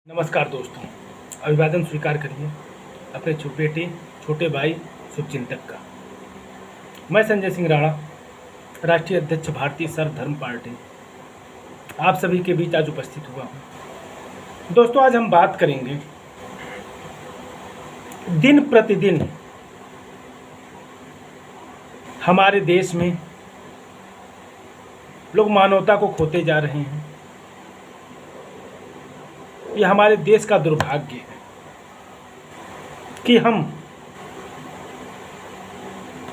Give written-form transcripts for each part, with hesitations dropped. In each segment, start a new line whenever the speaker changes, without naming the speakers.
नमस्कार दोस्तों, अभिवादन स्वीकार करिए अपने छोटे भाई शुभचिंतक का। मैं संजय सिंह राणा, राष्ट्रीय अध्यक्ष भारतीय सर्व धर्म पार्टी, आप सभी के बीच आज उपस्थित हुआ हूँ। दोस्तों, आज हम बात करेंगे दिन प्रतिदिन हमारे देश में लोग मानवता को खोते जा रहे हैं। यह हमारे देश का दुर्भाग्य है कि हम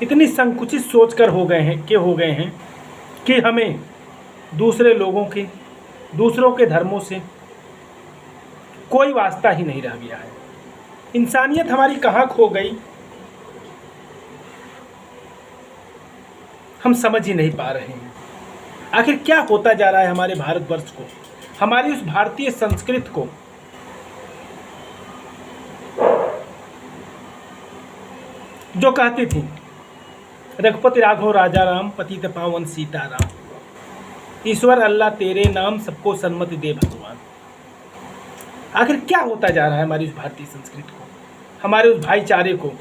इतनी संकुचित सोचकर हो गए हैं कि हमें दूसरों के धर्मों से कोई वास्ता ही नहीं रह गया है। इंसानियत हमारी कहाँ खो गई, हम समझ ही नहीं पा रहे हैं। आखिर क्या होता जा रहा है हमारे भारतवर्ष को, हमारी उस भारतीय संस्कृति को जो कहती थी रघुपति राघव राजा राम, पतित पावन सीताराम, ईश्वर अल्लाह तेरे नाम, सबको सन्मति दे भगवान। आखिर क्या होता जा रहा है हमारी उस भारतीय संस्कृति को, हमारे उस भाईचारे को?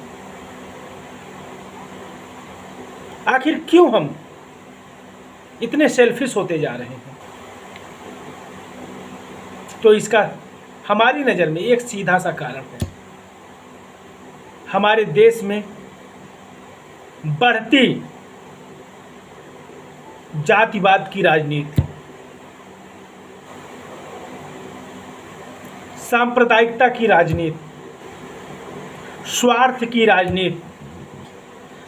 आखिर क्यों हम इतने सेल्फिश होते जा रहे हैं? तो इसका हमारी नज़र में एक सीधा सा कारण है, हमारे देश में बढ़ती जातिवाद की राजनीति, सांप्रदायिकता की राजनीति, स्वार्थ की राजनीति,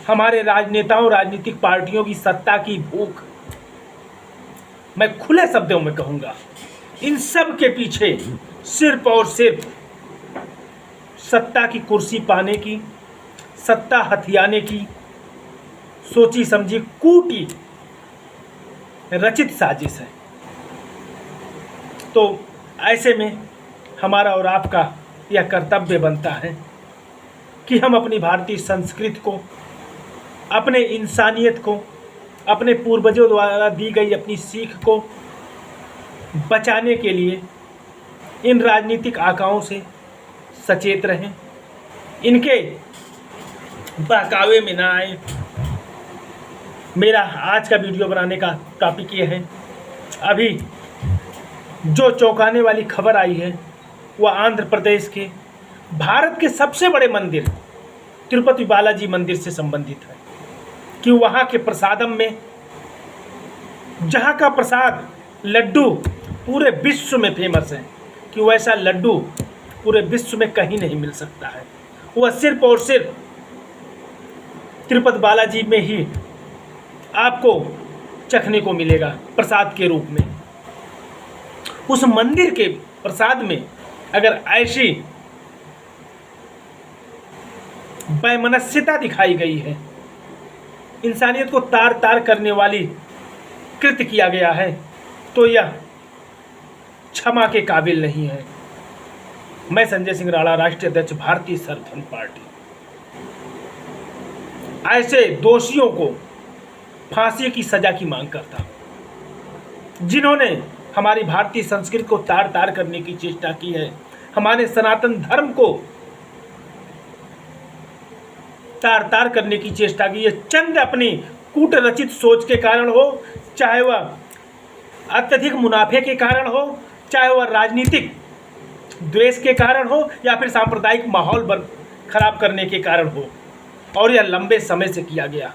हमारे राजनेताओं, राजनीतिक पार्टियों की सत्ता की भूख, मैं खुले शब्दों में कहूँगा, इन सब के पीछे सिर्फ और सिर्फ सत्ता की कुर्सी पाने की, सत्ता हथियाने की सोची समझी कूटी रचित साजिश है। तो ऐसे में हमारा और आपका यह कर्तव्य बनता है कि हम अपनी भारतीय संस्कृति को, अपने इंसानियत को, अपने पूर्वजों द्वारा दी गई अपनी सीख को बचाने के लिए इन राजनीतिक आकाओं से सचेत रहें, इनके बहकावे में ना आए। मेरा आज का वीडियो बनाने का टॉपिक ये है, अभी जो चौंकाने वाली खबर आई है वह आंध्र प्रदेश के भारत के सबसे बड़े मंदिर तिरुपति बालाजी मंदिर से संबंधित है कि वहाँ के प्रसादम में, जहाँ का प्रसाद लड्डू पूरे विश्व में फेमस है, कि वैसा लड्डू पूरे विश्व में कहीं नहीं मिल सकता है। वह सिर्फ और सिर्फ तिरुपति बालाजी में ही आपको चखने को मिलेगा प्रसाद के रूप में। उस मंदिर के प्रसाद में अगर ऐसी वैमनस्यता दिखाई गई है, इंसानियत को तार तार करने वाली कृत्य किया गया है, तो यह क्षमा के काबिल नहीं है। मैं संजय सिंह राणा, राष्ट्रीय अध्यक्ष भारतीय सर्व धर्म पार्टी, ऐसे दोषियों को फांसी की सजा की मांग करता हूं, जिन्होंने हमारी भारतीय संस्कृति को तार तार करने की चेष्टा की है, हमारे सनातन धर्म को तार तार करने की चेष्टा की है। चंद अपनी कूट रचित सोच के कारण हो, चाहे वह अत्यधिक मुनाफे के कारण हो, चाहे वह राजनीतिक द्वेष के कारण हो, या फिर सांप्रदायिक माहौल खराब करने के कारण हो, और यह लंबे समय से किया गया।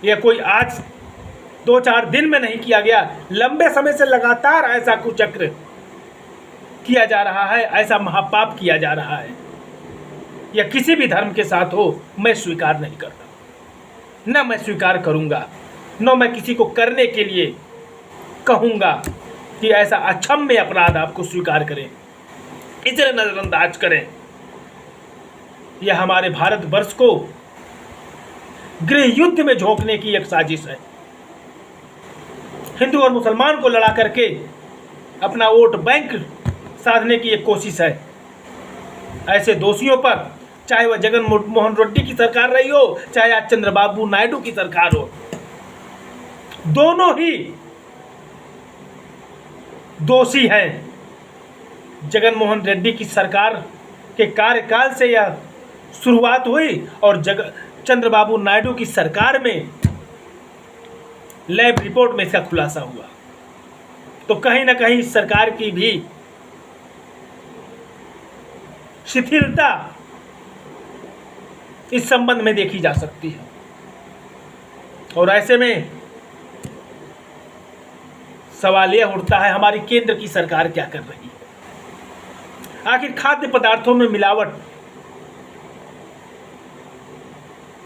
यह कोई आज 2-4 दिन में नहीं किया गया, लंबे समय से लगातार ऐसा कुचक्र किया जा रहा है, ऐसा महापाप किया जा रहा है। यह किसी भी धर्म के साथ हो, मैं स्वीकार नहीं करता, न मैं स्वीकार करूंगा, न मैं किसी को करने के लिए कहूंगा कि ऐसा अक्षम्य अपराध आपको स्वीकार करें, इसे नजरअंदाज करें। यह हमारे भारतवर्ष को गृह युद्ध में झोंकने की एक साजिश है। हिंदू और मुसलमान को लड़ा करके अपना वोट बैंक साधने की एक कोशिश है। ऐसे दोषियों पर, चाहे वह जगन मोहन रेड्डी की सरकार रही हो, चाहे आज चंद्रबाबू नायडू की सरकार हो, दोनों ही दोषी हैं जगनमोहन रेड्डी की सरकार के कार्यकाल से यह शुरुआत हुई और चंद्रबाबू नायडू की सरकार में लैब रिपोर्ट में इसका खुलासा हुआ। तो कहीं ना कहीं सरकार की भी शिथिलता इस संबंध में देखी जा सकती है। और ऐसे में सवाल यह उठता है, हमारी केंद्र की सरकार क्या कर रही है? आखिर खाद्य पदार्थों में मिलावट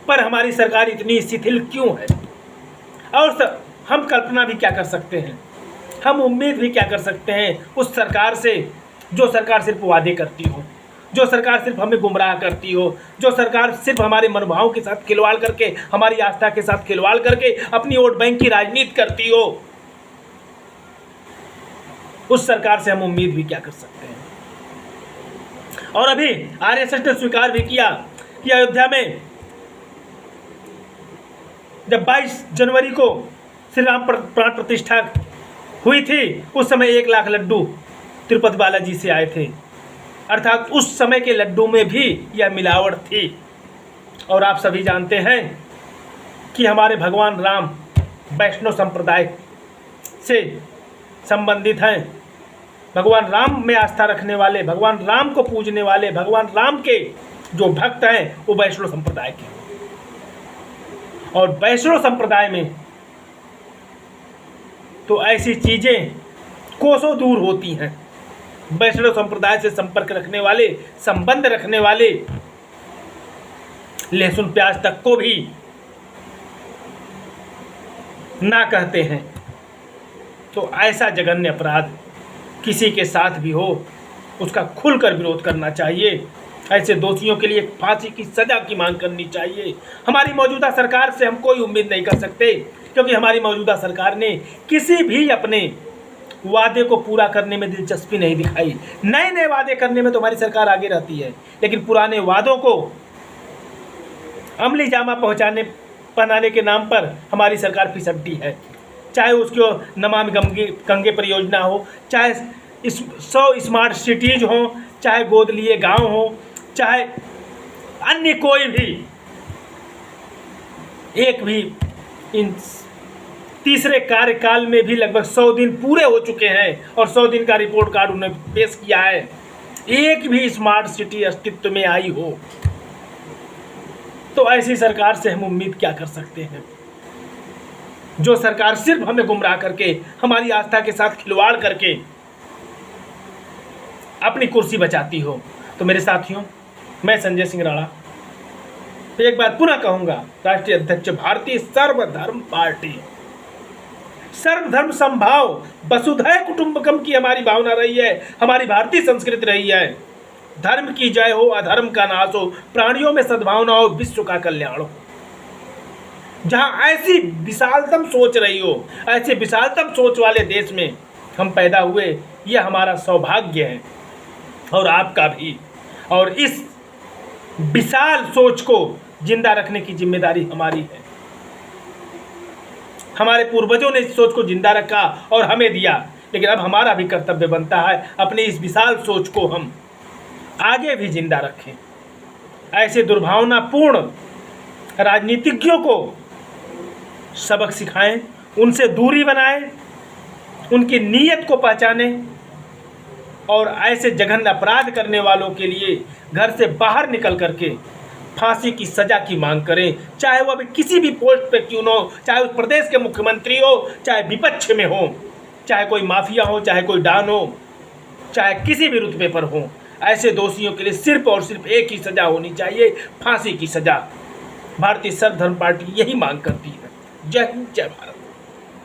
पर हमारी सरकार इतनी शिथिल क्यों है? और हम कल्पना भी क्या कर सकते हैं, हम उम्मीद भी क्या कर सकते हैं उस सरकार से जो सरकार सिर्फ वादे करती हो, जो सरकार सिर्फ हमें गुमराह करती हो, जो सरकार सिर्फ हमारे मनोभाव के साथ खिलवाड़ करके, हमारी आस्था के साथ खिलवाड़ करके अपनी वोट बैंक की राजनीति करती हो। उस सरकार से हम उम्मीद भी क्या कर सकते हैं? और अभी आरएसएस ने स्वीकार भी किया कि अयोध्या में जब 22 जनवरी को श्री राम प्राण प्रतिष्ठा हुई थी, उस समय 1 लाख लड्डू तिरुपति बालाजी से आए थे। अर्थात उस समय के लड्डू में भी यह मिलावट थी। और आप सभी जानते हैं कि हमारे भगवान राम वैष्णव संप्रदाय से संबंधित हैं। भगवान राम में आस्था रखने वाले, भगवान राम को पूजने वाले, भगवान राम के जो भक्त हैं वो वैष्णव संप्रदाय के। और वैष्णव संप्रदाय में तो ऐसी चीजें कोसों दूर होती हैं। वैष्णव संप्रदाय से संपर्क रखने वाले, संबंध रखने वाले लहसुन प्याज तक को भी ना कहते हैं। तो ऐसा जघन्य अपराध किसी के साथ भी हो, उसका खुलकर विरोध करना चाहिए। ऐसे दोषियों के लिए फांसी की सजा की मांग करनी चाहिए। हमारी मौजूदा सरकार से हम कोई उम्मीद नहीं कर सकते, क्योंकि हमारी मौजूदा सरकार ने किसी भी अपने वादे को पूरा करने में दिलचस्पी नहीं दिखाई। नए नए वादे करने में तो हमारी सरकार आगे रहती है, लेकिन पुराने वादों को अमली जामा पहनाने के नाम पर हमारी सरकार फिसड्डी है। चाहे उसकी नमामि गंगे परियोजना हो, चाहे 100 स्मार्ट सिटीज हो, चाहे गोद लिए गांव हो, चाहे अन्य कोई भी एक भी इन तीसरे कार्यकाल में भी लगभग 100 दिन पूरे हो चुके हैं और 100 दिन का रिपोर्ट कार्ड उन्हें पेश किया है, एक भी स्मार्ट सिटी अस्तित्व में आई हो। तो ऐसी सरकार से हम उम्मीद क्या कर सकते हैं, जो सरकार सिर्फ हमें गुमराह करके, हमारी आस्था के साथ खिलवाड़ करके अपनी कुर्सी बचाती हो। तो मेरे साथियों, मैं संजय सिंह राणा एक बार पुनः कहूंगा, राष्ट्रीय अध्यक्ष भारतीय सर्वधर्म पार्टी, सर्वधर्म संभाव, वसुधैव कुटुंबकम की हमारी भावना रही है, हमारी भारतीय संस्कृति रही है। धर्म की जय हो, अधर्म का नाश हो, प्राणियों में सद्भावना हो, विश्व का कल्याण हो। जहां ऐसी विशालतम सोच रही हो, ऐसे विशालतम सोच वाले देश में हम पैदा हुए, यह हमारा सौभाग्य है और आपका भी। और इस विशाल सोच को जिंदा रखने की जिम्मेदारी हमारी है। हमारे पूर्वजों ने इस सोच को जिंदा रखा और हमें दिया, लेकिन अब हमारा भी कर्तव्य बनता है अपनी इस विशाल सोच को हम आगे भी जिंदा रखें। ऐसे दुर्भावनापूर्ण राजनीतिज्ञों को सबक सिखाएं, उनसे दूरी बनाएं, उनकी नीयत को पहचानें और ऐसे जघन्य अपराध करने वालों के लिए घर से बाहर निकल करके फांसी की सजा की मांग करें, चाहे वह भी किसी भी पोस्ट पे क्यों न हो, चाहे उस प्रदेश के मुख्यमंत्री हो, चाहे विपक्ष में हो, चाहे कोई माफिया हो, चाहे कोई डॉन हो, चाहे किसी भी रुतबे पर हो। ऐसे दोषियों के लिए सिर्फ और सिर्फ एक ही सजा होनी चाहिए, फांसी की सजा। भारतीय सर्वधर्म पार्टी यही मांग करती है। जय हिंद, जय भारत।